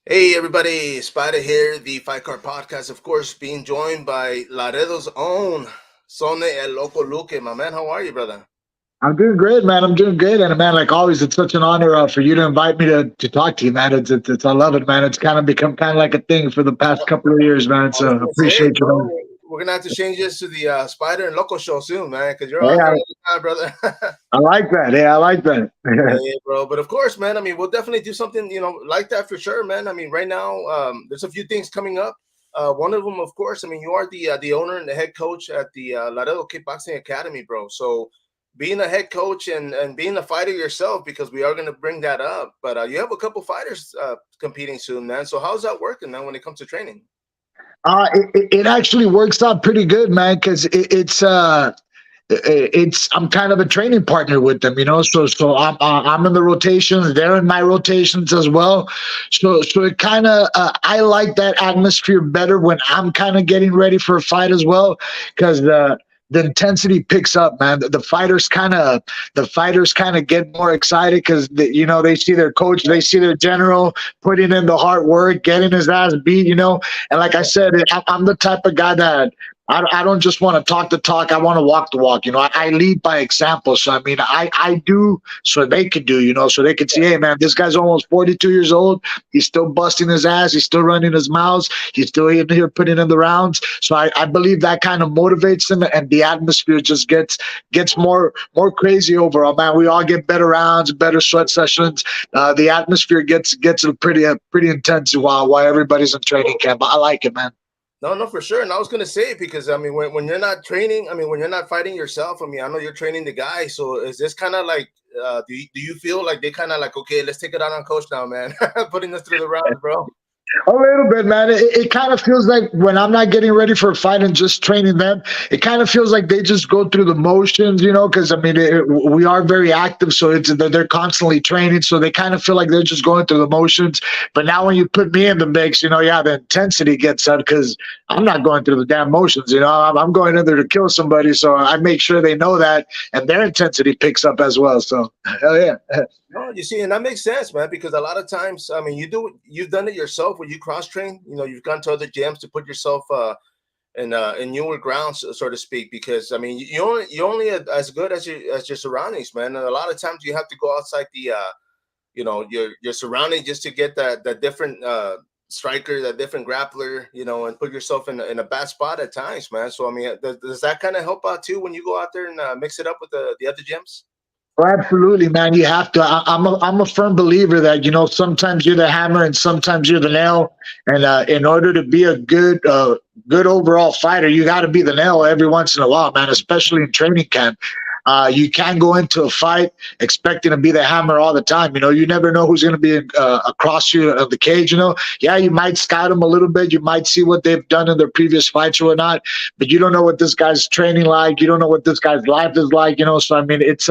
Hey everybody, Spider here, the Fight Card Podcast, of course, being joined by Laredo's own Sonny El Loco Luque. My man, how are you, brother? I'm doing great, man. I'm doing great, and man, like always, it's such an honor for you to invite me to talk to you, man. It's I love it, man. It's kind of become kind of like a thing for the past couple of years, man. I was So gonna say, appreciate you, bro, man. we're gonna have to change this to the Spider and Loco show soon, man, because you're on Yeah, there all the time, brother. I like that. Yeah, I like that. Yeah, bro. But of course, man. I mean, we'll definitely do something, like that for sure, man. I mean, right now, there's a few things coming up. One of them, of course. I mean, you are the owner and the head coach at the Laredo Kickboxing Academy, bro. So, being a head coach and being a fighter yourself, because we are going to bring that up. But you have a couple fighters competing soon, man. So, how's that working, man, when it comes to training? It actually works out pretty good, man, because it's I'm kind of a training partner with them, you know. So I'm in the rotations, they're in my rotations as well. So it kind of I like that atmosphere better when I'm kind of getting ready for a fight as well, because the intensity picks up, man. The fighters kind of get more excited because they see their coach, they see their general putting in the hard work, getting his ass beat, you know. And like I said, I'm the type of guy that I don't just want to talk the talk. I want to walk the walk. You know, I lead by example. So, I mean, I do so they could do, you know, so they could see, hey, man, this guy's almost 42 years old. He's still busting his ass. He's still running his mouths. He's still in here putting in the rounds. So I believe that kind of motivates them, and the atmosphere just gets more crazy overall, man. We all get better rounds, better sweat sessions. The atmosphere gets pretty intense while everybody's in training camp. I like it, man. No, no, for sure. And I was gonna say because I mean, when you're not training, I mean, when you're not fighting yourself, I mean, I know you're training the guy. So is this kind of like, do you feel like they kind of like, okay, let's take it out on coach now, man, putting us through the rounds, bro? A little bit, man. It kind of feels like when I'm not getting ready for a fight and just training them, it kind of feels like they just go through the motions, you know, because I mean, we are very active. So they're constantly training. So they kind of feel like they're just going through the motions. But now when you put me in the mix, you know, yeah, the intensity gets up because I'm not going through the damn motions, you know, I'm going in there to kill somebody. So I make sure they know that, and their intensity picks up as well. So, hell yeah. No, you see, and that makes sense, man, because a lot of times, I mean, you've done it yourself when you cross train. You know, you've gone to other gyms to put yourself in newer grounds, so to speak. Because I mean, you only as good as your surroundings, man. And a lot of times you have to go outside the your surrounding just to get that different striker, that different grappler, and put yourself in a bad spot at times, man. So I mean, does that kind of help out too when you go out there and mix it up with the other gyms? Oh, absolutely, man. You have to. I'm a firm believer that sometimes you're the hammer and sometimes you're the nail, and in order to be a good overall fighter, you got to be the nail every once in a while, man. Especially in training camp. You can't go into a fight expecting to be the hammer all the time. You know, you never know who's going to be across you of the cage. You know, yeah, you might scout them a little bit. You might see what they've done in their previous fights or whatnot, but you don't know what this guy's training like. You don't know what this guy's life is like. You know, so I mean, it's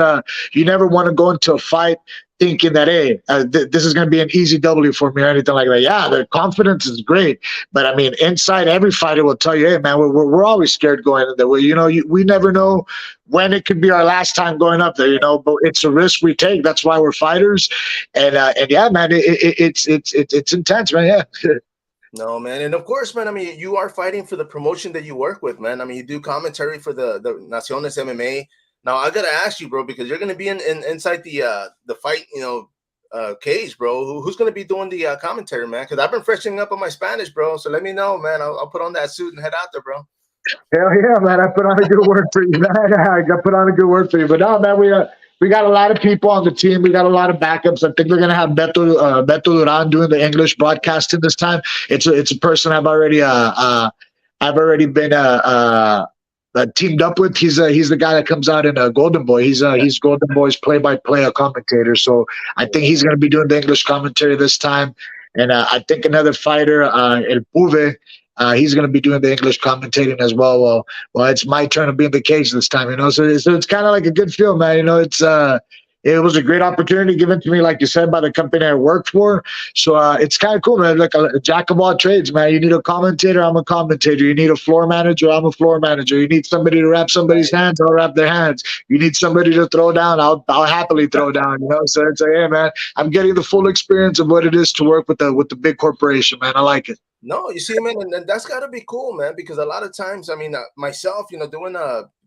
you never want to go into a fight thinking that, hey, this is going to be an easy W for me or anything like that. Yeah, their confidence is great, but I mean, inside every fighter will tell you, hey, man, we're always scared going in there. We never know when it could be our last time going up there, but it's a risk we take. That's why we're fighters, and yeah, man, it's intense, man. Yeah. No, man, and of course, man. I mean, you are fighting for the promotion that you work with, man. I mean, you do commentary for the Naciones MMA. Now, I gotta ask you, bro, because you're gonna be inside the fight, cage, bro. Who's gonna be doing the commentary, man? Because I've been freshening up on my Spanish, bro. So let me know, man. I'll put on that suit and head out there, bro. Hell yeah, man! I put on a good word for you, man. I put on a good word for you. But no, man, we got a lot of people on the team. We got a lot of backups. I think we're gonna have Beto Duran doing the English broadcasting this time. It's a person I've already been teamed up with. He's the guy that comes out in Golden Boy. He's Golden Boy's play-by-play commentator. So I think he's gonna be doing the English commentary this time. And I think another fighter, El Puve. He's going to be doing the English commentating as well. Well, it's my turn to be in the cage this time, So it's kind of like a good feel, man. it was a great opportunity given to me, like you said, by the company I work for. So it's kind of cool, man. Like a jack of all trades, man. You need a commentator, I'm a commentator. You need a floor manager, I'm a floor manager. You need somebody to wrap somebody's Right. hands, I'll wrap their hands. You need somebody to throw down, I'll happily throw down. You know, so it's like, hey, man, I'm getting the full experience of what it is to work with the big corporation, man. I like it. No, you see, man, and that's got to be cool, man, because a lot of times, I mean, myself, doing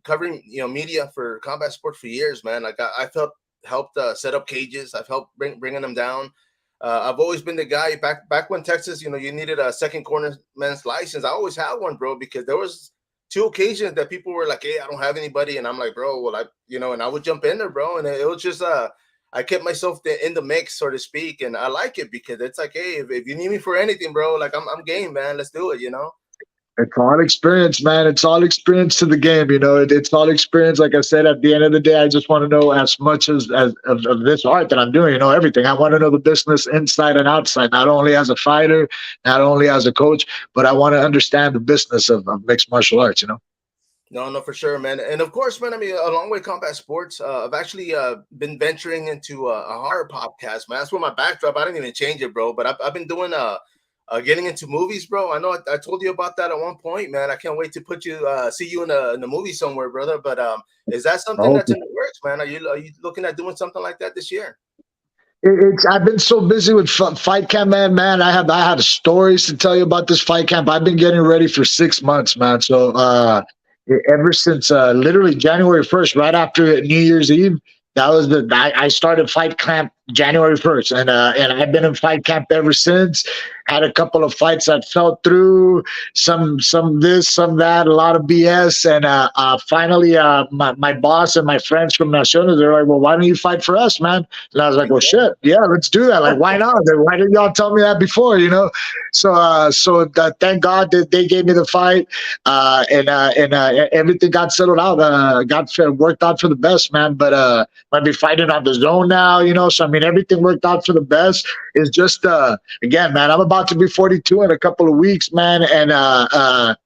covering media for combat sports for years, man. Like I felt helped set up cages. I've helped bringing them down. I've always been the guy back when Texas, you needed a second cornerman's license. I always had one, bro, because there was two occasions that people were like, "Hey, I don't have anybody," and I'm like, "Bro, well, and I would jump in there, bro," and it was just I kept myself in the mix, so to speak, and I like it because it's like, hey, if you need me for anything, bro, like I'm game, man. Let's do it. It's all experience, man. It's all experience to the game. It's all experience. Like I said, at the end of the day, I just want to know as much as of this art that I'm doing. Everything. I want to know the business inside and outside, not only as a fighter, not only as a coach, but I want to understand the business of mixed martial arts. No, no, for sure, man. And of course, man, I mean, along with combat sports, I've actually been venturing into a horror podcast, man. That's where my backdrop. I didn't even change it, bro. But I've been doing getting into movies, bro. I know I told you about that at one point, man. I can't wait to see you in the movie somewhere, brother. But is that something that's in the works, man? Are you looking at doing something like that this year? I've been so busy with fight camp, man. I had stories to tell you about this fight camp. I've been getting ready for 6 months, man. So ever since literally January 1st, right after New Year's Eve, that was I started fight camp January 1st, and I've been in fight camp ever since. Had a couple of fights that fell through, some this, some that, a lot of BS, and finally, my boss and my friends from Naciones, they're like, "Well, why don't you fight for us, man?" And I was like, "Well, shit, yeah, let's do that. Like, why not? Why didn't y'all tell me that before?" So thank God that they gave me the fight, and everything got settled out, got worked out for the best, man. But might be fighting on the zone now, So I mean, everything worked out for the best. It's just again, man, I'm about to be 42 in a couple of weeks, man, and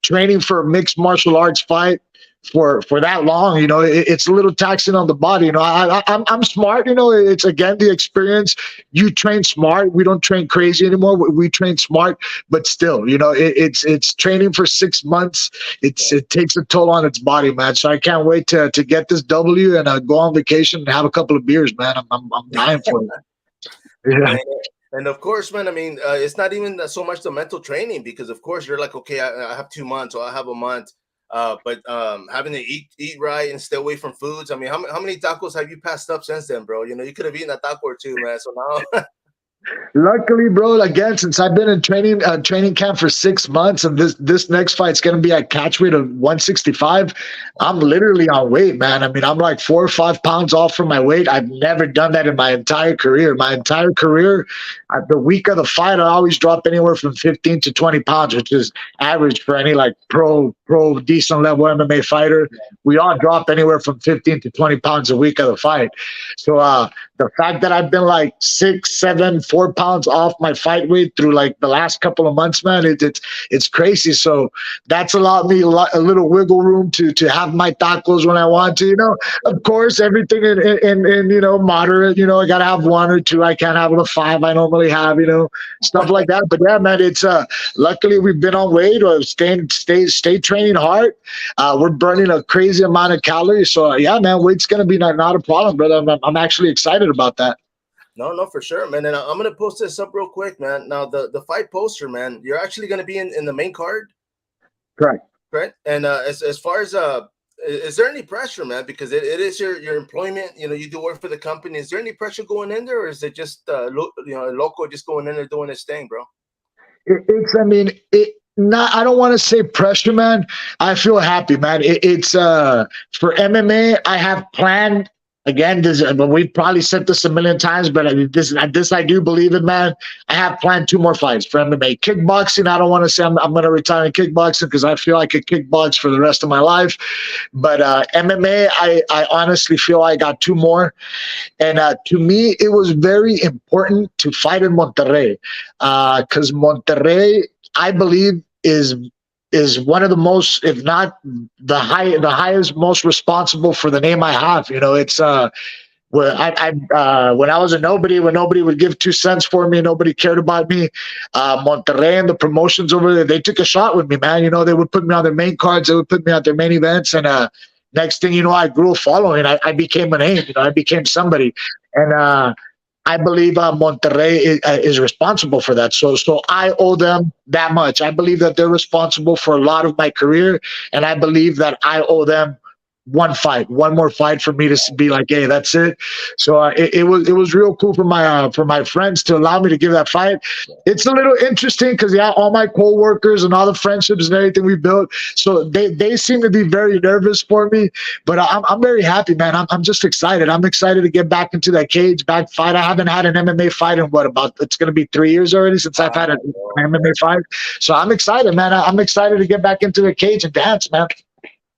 training for a mixed martial arts fight for that long, it's a little taxing on the body. I'm smart. It's again the experience. You train smart. We don't train crazy anymore. We train smart, but still, it's training for 6 months. It takes a toll on its body, man. So I can't wait to get this W and go on vacation and have a couple of beers, man. I'm dying for it. Yeah. And of course, man, I mean, it's not even so much the mental training because, of course, you're like, okay, I have 2 months or I have a month. But having to eat right and stay away from foods. I mean, how many tacos have you passed up since then, bro? You could have eaten a taco or two, man. So now, Luckily, bro, again, since I've been in training camp for 6 months, and this next fight's gonna be at catch weight of 165, I'm literally on weight, man. I mean, I'm like 4 or 5 pounds off from my weight. I've never done that in my entire career. My entire career, the week of the fight, I always drop anywhere from 15 to 20 pounds, which is average for any like pro decent level MMA fighter. We all drop anywhere from 15 to 20 pounds a week of the fight. So the fact that I've been like 6, 7, 4 pounds off my fight weight through like the last couple of months, man, it's crazy. So that's allowed me a little wiggle room to have my tacos when I want to. Of course, everything in moderate. I gotta have one or two. I can't have the 5 I normally have. Stuff like that. But yeah, man, it's luckily we've been on weight or stay training hard. We're burning a crazy amount of calories. So yeah, man, weight's gonna be not a problem, brother. I'm actually excited about that. No, for sure, man. And I'm gonna post this up real quick, man. Now the fight poster, man, you're actually gonna be in the main card, Correct. right? And as far as is there any pressure, man? Because it is your employment. You do work for the company. Is there any pressure going in there, or is it just Loco just going in there doing his thing, bro? I mean, not. I don't want to say pressure, man. I feel happy, man. It's for MMA. I have planned. Again, but we've probably said this a million times, but this I do believe in, man. I have planned 2 more fights for MMA. Kickboxing, I don't want to say I'm going to retire in kickboxing because I feel I could kickbox for the rest of my life. But MMA, I honestly feel I got 2 more. And to me, it was very important to fight in Monterrey because Monterrey, I believe, is one of the most, if not the highest, most responsible for the name I have. It's when I was a nobody, when nobody would give 2 cents for me, nobody cared about me. Monterrey and the promotions over there, they took a shot with me, man. You know, they would put me on their main cards, they would put me on their main events, and next thing you know, I grew a following. I became a name. You know, I became somebody, and I believe Monterrey is responsible for that. So I owe them that much. I believe that they're responsible for a lot of my career, and I believe that I owe them one more fight for me to be like, hey, that's it. So it was real cool for my friends to allow me to give that fight. It's a little interesting because yeah, all my coworkers and all the friendships and everything we built, so they seem to be very nervous for me, but I'm very happy, man. I'm just excited. I'm excited to get back into that cage, back fight. I haven't had an MMA fight in it's going to be 3 years already since I've had an MMA fight. So I'm excited, man. I'm excited to get back into the cage and dance, man.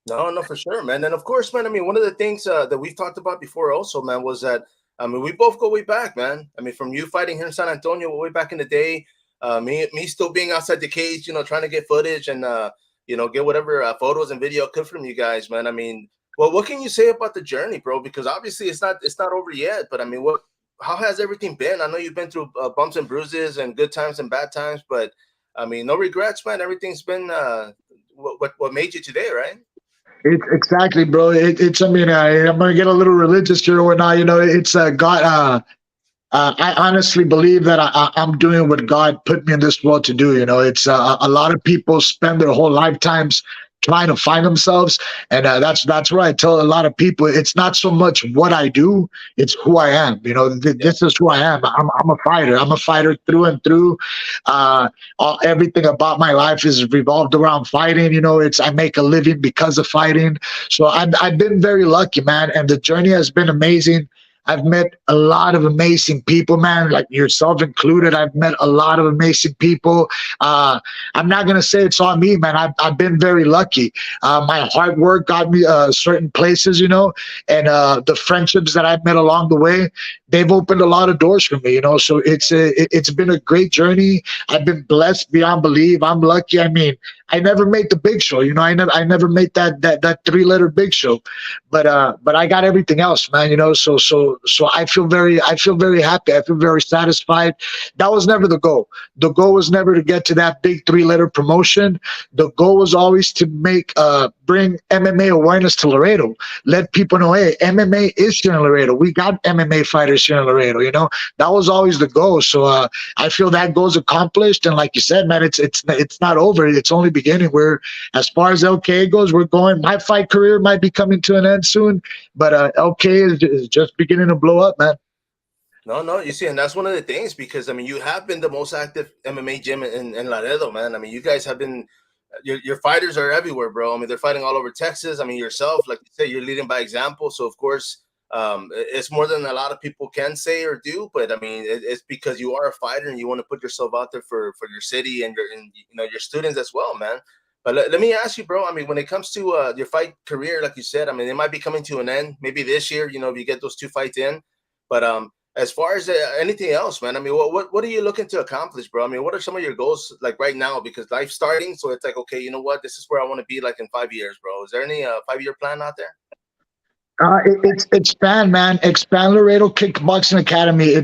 No, no, for sure, man. And of course, man, I mean, one of the things that we've talked about before also, man, was that, I mean, we both go way back, man. I mean, from you fighting here in San Antonio way back in the day, me still being outside the cage, you know, trying to get footage and, you know, get whatever photos and video I could from you guys, man. I mean, well, what can you say about the journey, bro? Because obviously it's not over yet, but I mean, how has everything been? I know you've been through bumps and bruises and good times and bad times, but I mean, no regrets, man. Everything's been what made you today, right? It's exactly, bro. It's. I mean, I'm gonna get a little religious here or not. You know, it's God. I honestly believe that I'm doing what God put me in this world to do. You know, it's a lot of people spend their whole lifetimes trying to find themselves, and that's where I tell a lot of people it's not so much what I do, it's who I am. You know, this is who I am. I'm a fighter. I'm a fighter through and through. Everything about my life is revolved around fighting. You know, I make a living because of fighting. So I've been very lucky, man, and the journey has been amazing. I've met a lot of amazing people, man, like yourself included. I've met a lot of amazing people. I'm not going to say it's on me, man. I've been very lucky. My hard work got me certain places, you know, and the friendships that I've met along the way, they've opened a lot of doors for me, you know. So it's been a great journey. I've been blessed beyond belief. I'm lucky. I mean, I never made the big show, you know. I never made that 3-letter big show, but I got everything else, man. You know, so I feel very happy. I feel very satisfied. That was never the goal. The goal was never to get to that big 3-letter promotion. The goal was always to bring MMA awareness to Laredo. Let people know, hey, MMA is here in Laredo. We got MMA fighters here in Laredo. You know, that was always the goal. So I feel that goal's accomplished. And like you said, man, it's not over. It's only beginning. As far as LK goes, we're going. My fight career might be coming to an end soon, but LK is just beginning to blow up, man. No, no, you see, and that's one of the things because I mean, you have been the most active MMA gym in Laredo, man. I mean, you guys have been, your fighters are everywhere, bro. I mean, they're fighting all over Texas. I mean, yourself, like you say, you're leading by example. So of course, it's more than a lot of people can say or do. But I mean, it's because you are a fighter and you want to put yourself out there for your city and your students as well, man. But let me ask you, bro. I mean, when it comes to your fight career, like you said, I mean, it might be coming to an end. Maybe this year, you know, if you get those 2 fights in, but as far as anything else, man, I mean, what are you looking to accomplish, bro? I mean, what are some of your goals like right now? Because life's starting, so it's like, okay, you know what? This is where I want to be like in 5 years, bro. Is there any 5-year plan out there? It's expand, man. Expand Laredo Kickboxing Academy.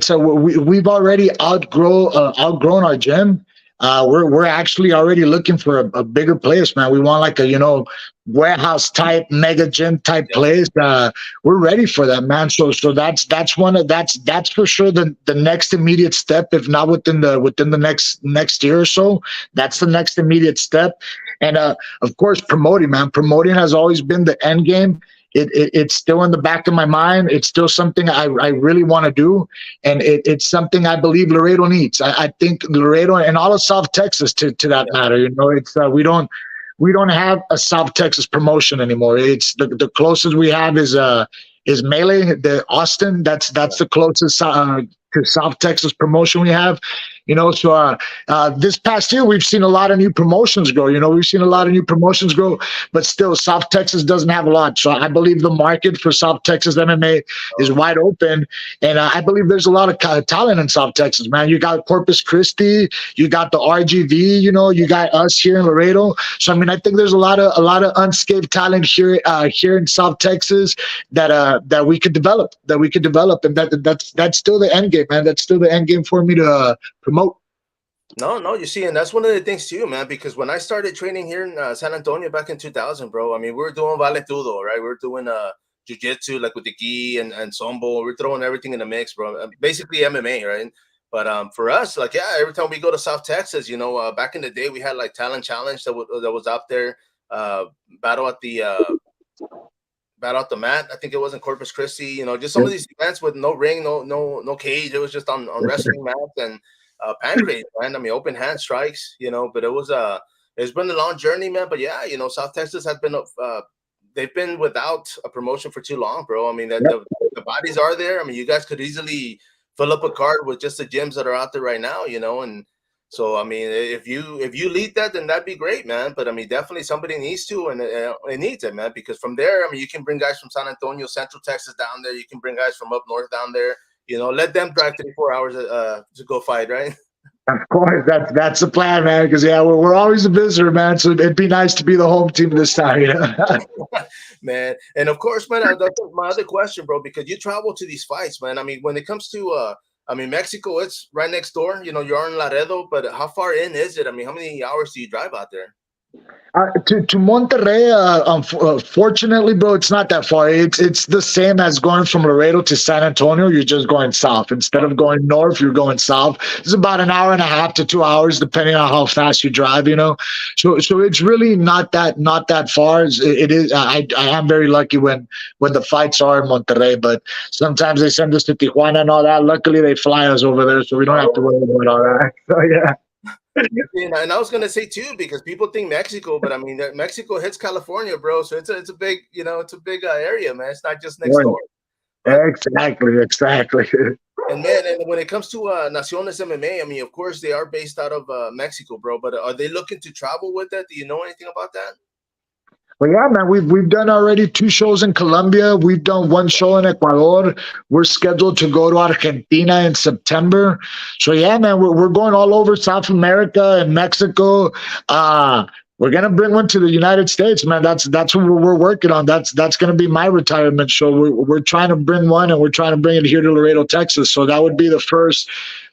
We've already outgrown our gym. We're actually already looking for a bigger place, man. We want like a warehouse type mega gym type place. We're ready for that, man. So that's for sure the next immediate step, if not within the next year or so. That's the next immediate step. And of course, promoting, man. Promoting has always been the end game. It's still in the back of my mind. It's still something I really want to do, and it's something I believe Laredo needs. I think Laredo and all of South Texas, to that matter. You know, it's we don't have a South Texas promotion anymore. It's the closest we have is Melee, the Austin. That's the closest to South Texas promotion we have, So this past year we've seen a lot of new promotions grow. We've seen a lot of new promotions grow, but still South Texas doesn't have a lot. So I believe the market for South Texas MMA is wide open, and I believe there's a lot of talent in South Texas, man. You got Corpus Christi, you got the RGV, you got us here in Laredo. So I mean, I think there's a lot of unscathed talent here in South Texas that we could develop, and that's still the end game, man. That's still the end game for me to promote. No, no, you see, and that's one of the things too, man. Because when I started training here in San Antonio back in 2000, bro, I mean, we were doing vale tudo, right? We were doing jiu-jitsu, like with the gi and sombo. We're throwing everything in the mix, bro. Basically MMA, right? But for us, like, yeah, every time we go to South Texas, back in the day, we had like Talent Challenge that was out there, battle at the battle at the mat. I think it was in Corpus Christi. Just some of these events with no ring, no cage. It was just on wrestling mats and pancrase, man. I mean, open hand strikes. But it's been a long journey, man. But yeah, South Texas has been they've been without a promotion for too long, bro. I mean, the bodies are there. I mean, you guys could easily fill up a card with just the gyms that are out there right now, and so I mean, if you lead that, then that'd be great, man. But I mean, definitely somebody needs to, and it needs it, man, because from there, I mean, you can bring guys from San Antonio, Central Texas down there. You can bring guys from up north down there. Let them drive 3-4 hours to go fight, right? Of course, that's the plan, man. Because yeah, we're always a visitor, man. So it'd be nice to be the home team this time, Man. And of course, man, that's my other question, bro. Because you travel to these fights, man. I mean, when it comes to Mexico, it's right next door. You're in Laredo, but how far in is it? I mean, how many hours do you drive out there? To Monterrey, fortunately, bro, it's not that far. It's the same as going from Laredo to San Antonio. You're just going south. Instead of going north, you're going south. It's about an hour and a half to 2 hours, depending on how fast you drive. So it's really not that far. It is. I am very lucky when the fights are in Monterrey, but sometimes they send us to Tijuana and all that. Luckily, they fly us over there, so we don't have to worry about all that. So yeah. And I was gonna say too, because people think Mexico, but I mean Mexico hits California, bro. So it's a big, it's a big area, man. It's not just next door. Exactly. And man, and when it comes to Naciones MMA, I mean, of course they are based out of Mexico, bro. But are they looking to travel with that? Do you know anything about that? Well, yeah, man, we've done already 2 shows in Colombia. We've done 1 show in Ecuador. We're scheduled to go to Argentina in September. So yeah, man, we're going all over South America and Mexico. We're gonna bring one to the United States, man. That's what we're working on. That's gonna be my retirement show. We're trying to bring one, and we're trying to bring it here to Laredo, Texas. So that would be the first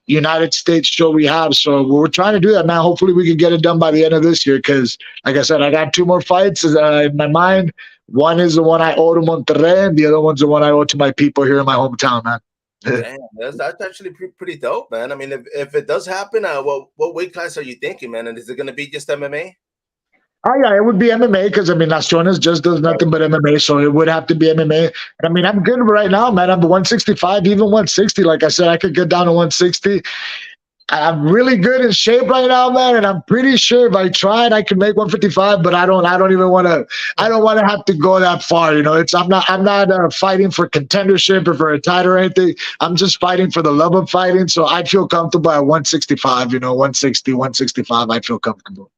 United States show we have. So we're trying to do that, man. Hopefully we can get it done by the end of this year, because like I said, I got 2 more fights in my mind. One is the one I owe to Monterrey, and the other one's the one I owe to my people here in my hometown, man. Damn, that's actually pretty dope, man. I mean, if it does happen, what weight class are you thinking, man? And is it going to be just MMA? Oh yeah, it would be MMA, because I mean Naciones just does nothing but MMA, so it would have to be MMA. I mean, I'm good right now, man. I'm 165, even 160. Like I said, I could get down to 160. I'm really good in shape right now, man, and I'm pretty sure if I tried, I could make 155. But I don't even want to. I don't want to have to go that far. I'm not fighting for contendership or for a title or anything. I'm just fighting for the love of fighting. So I feel comfortable at 165. 160, 165. I feel comfortable.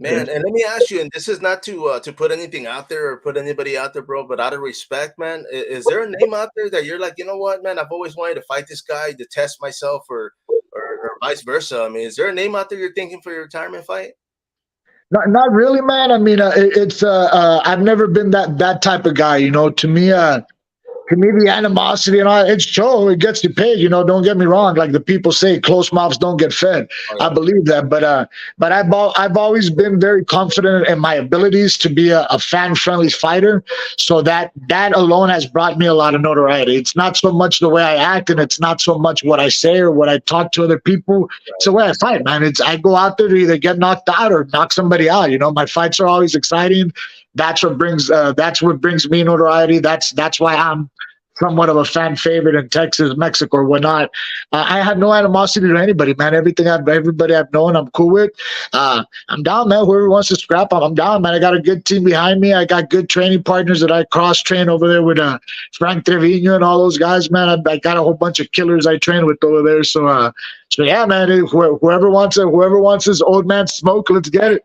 Man, and let me ask you, and this is not to put anything out there or put anybody out there, bro, but out of respect, man, is there a name out there that you're like, you know what, man, I've always wanted to fight this guy to test myself, or vice versa? I mean, is there a name out there you're thinking for your retirement fight? Not really, man. I mean, it's I've never been that type of guy. To me, the animosity and all, it's show. It gets you paid. Don't get me wrong. Like the people say, close mouths don't get fed. Oh, yeah. I believe that. But I've always been very confident in my abilities to be a fan-friendly fighter. So that alone has brought me a lot of notoriety. It's not so much the way I act, and it's not so much what I say or what I talk to other people. It's the way I fight, man. I go out there to either get knocked out or knock somebody out. My fights are always exciting. That's what brings me notoriety. That's why I'm somewhat of a fan favorite in Texas, Mexico, or whatnot. I have no animosity to anybody, man. Everybody I've known, I'm cool with. I'm down, man. Whoever wants to scrap, I'm down, man. I got a good team behind me. I got good training partners that I cross train over there with Frank Trevino and all those guys, man. I got a whole bunch of killers I train with over there. So yeah, man. Whoever wants this old man smoke, let's get it.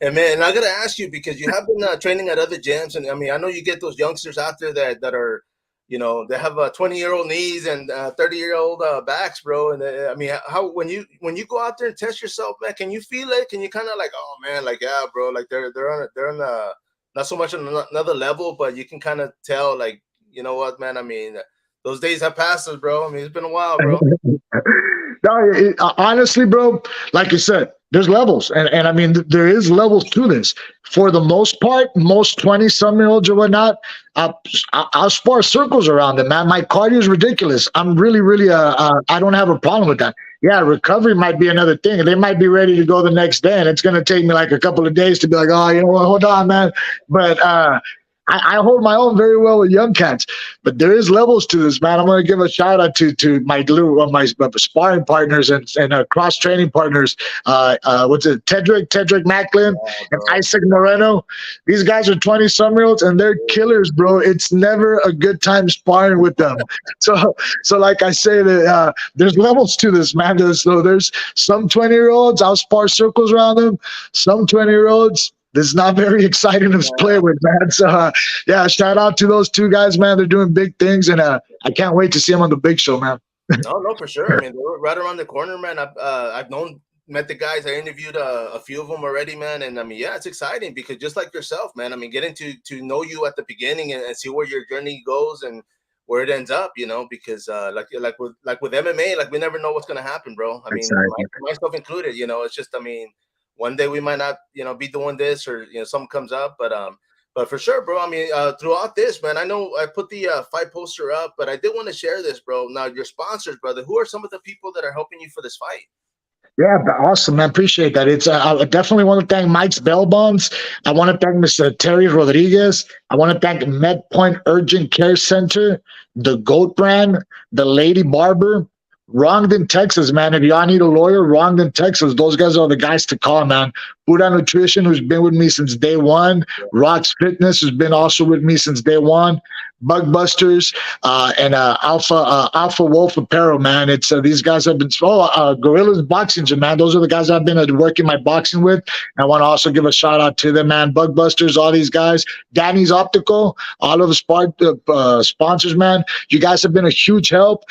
And man, I gotta ask you because you have been training at other gyms, and I mean, I know you get those youngsters out there that are, they have 20-year-old knees and 30-year-old backs, bro. And I mean, how when you go out there and test yourself, man, can you feel it? Can you kind of like, oh man, like yeah, bro, like they're on not so much on another level, but you can kind of tell, like, you know what, man. I mean, those days have passed us, bro. I mean, it's been a while, bro. No, honestly, bro, like you said, there's levels, and I mean, there is levels to this. For the most part, most 20-some-year-olds or whatnot, I'll spar circles around them, man. My cardio is ridiculous. I'm really, I don't have a problem with that. Yeah, recovery might be another thing. They might be ready to go the next day, and it's going to take me like a couple of days to be like, oh, you know what, hold on, man. But I hold my own very well with young cats, but there is levels to this, man. I'm going to give a shout out to my sparring partners and cross training partners. What's it? Tedrick Macklin and Isaac Moreno. These guys are 20-some-year-olds and they're killers, bro. It's never a good time sparring with them. So like I say, there's levels to this, man. There's some 20-year-olds, I'll spar circles around them. Some 20-year-olds, this is not very exciting to play with, man. So, yeah, shout out to those two guys, man. They're doing big things, and I can't wait to see them on the big show, man. No, for sure. I mean, they're right around the corner, man. I've met the guys. I interviewed a few of them already, man. And I mean, yeah, it's exciting because just like yourself, man. I mean, getting to know you at the beginning and see where your journey goes and where it ends up, because like with MMA, like we never know what's gonna happen, bro. I mean, myself included. It's just, I mean, one day we might not, be doing this or, something comes up, but for sure, bro. I mean, throughout this, man, I know I put the fight poster up, but I did want to share this, bro. Now, your sponsors, brother, who are some of the people that are helping you for this fight? Yeah, awesome, man. Appreciate that. I definitely want to thank Mike's Bell Bonds. I want to thank Mr. Terry Rodriguez. I want to thank MedPoint Urgent Care Center, the Goat Brand, the Lady Barber, Wronged, Texas, man. If y'all need a lawyer, Wronged, Texas, those guys are the guys to call, man. Buddha Nutrition, who's been with me since day one. Rocks Fitness, who's been also with me since day one. Bugbusters and Alpha Wolf Apparel, man. It's these guys have been Gorillas Boxing Gym, man. Those are the guys I've been working my boxing with. I want to also give a shout out to them, man. Bugbusters, all these guys. Danny's Optical, all of the sponsors, man. You guys have been a huge help.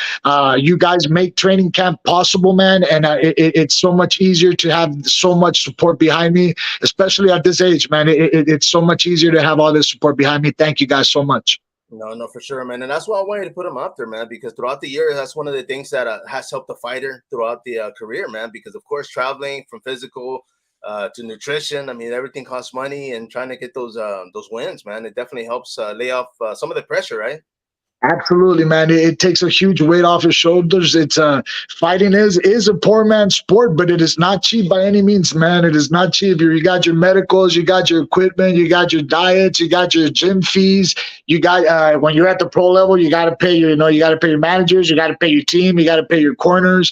You guys make training camp possible, man, and it's so much easier to have so much support behind me, especially at this age, man. It's so much easier to have all this support behind me. Thank you guys so much. No, for sure, man. And that's why I wanted to put them up there, man, because throughout the year, that's one of the things that has helped the fighter throughout the career, man, because, of course, traveling from physical to nutrition, I mean, everything costs money, and trying to get those wins, man, it definitely helps lay off some of the pressure, right? Absolutely, man. It takes a huge weight off his shoulders. It's fighting is a poor man's sport, but it is not cheap by any means, man. It is not cheap. You got your medicals, you got your equipment, you got your diets, you got your gym fees. You got when you're at the pro level, you got to pay you got to pay your managers, you got to pay your team, you got to pay your corners.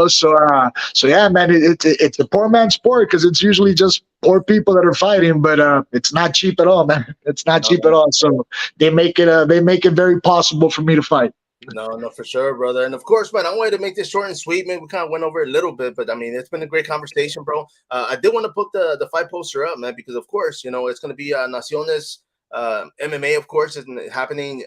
So yeah, man. It's a poor man's sport because it's usually just poor people that are fighting, but it's not cheap at all, man. It's not cheap at all. So they make it very possible for me to fight. No, for sure, brother. And of course, man, I wanted to make this short and sweet. Maybe we kind of went over a little bit, but I mean, it's been a great conversation, bro. I did want to put the fight poster up, man, because of course, it's going to be Naciones MMA, of course, is happening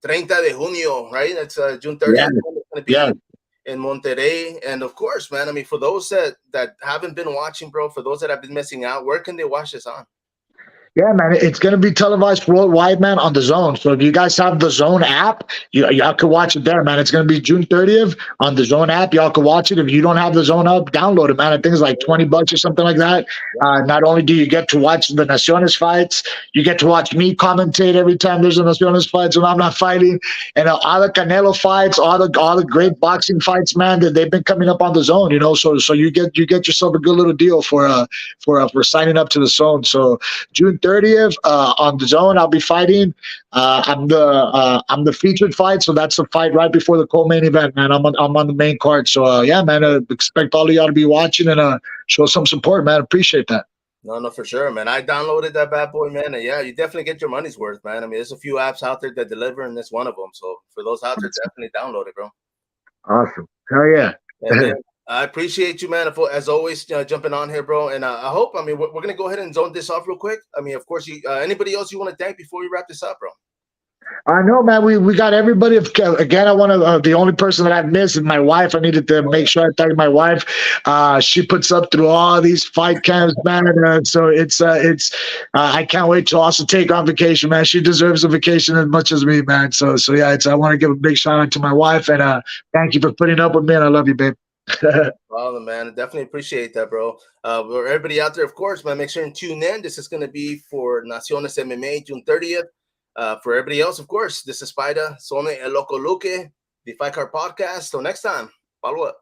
30 de junio, right? That's June 30th. Yeah. It's going to be in Monterrey. And of course, man, I mean, for those that haven't been watching, bro, for those that have been missing out, where can they watch this on? Yeah, man, it's going to be televised worldwide, man, on the Zone. So if you guys have the Zone app, y'all can watch it there, man. It's going to be June 30th on the Zone app. Y'all can watch it. If you don't have the Zone app, download it, man. I think it's like $20 or something like that. Not only do you get to watch the Naciones fights, you get to watch me commentate every time there's a Naciones fight when I'm not fighting, and all the Canelo fights, all the great boxing fights, man. That they've been coming up on the Zone, So you get yourself a good little deal for signing up to the Zone. So June 30th on the Zone. I'll be fighting. I'm the featured fight, so that's the fight right before the co-main event, man. I'm on the main card, so yeah, man. Expect all of y'all to be watching and show some support, man. Appreciate that. No, for sure, man. I downloaded that bad boy, man. And yeah, you definitely get your money's worth, man. I mean, there's a few apps out there that deliver, and that's one of them. So for those out there, definitely download it, bro. Awesome. Hell yeah. And then I appreciate you, man, as always, jumping on here, bro. And I hope, I mean, we're going to go ahead and zone this off real quick. I mean, of course, anybody else you want to thank before we wrap this up, bro? I know, man. We got everybody. Again, I want to. The only person that I've missed is my wife. I needed to make sure I thank my wife. She puts up through all these fight camps, man. So it's. I can't wait to also take on vacation, man. She deserves a vacation as much as me, man. So yeah. I want to give a big shout out to my wife and thank you for putting up with me. And I love you, babe. Well, man, definitely appreciate that, bro. For everybody out there, of course, man, make sure and tune in. This is going to be for Naciones MMA, June 30th. For everybody else, of course, this is Spider, Sonny, El Loco, Luque, the Fight Card Podcast. Till next time, follow up.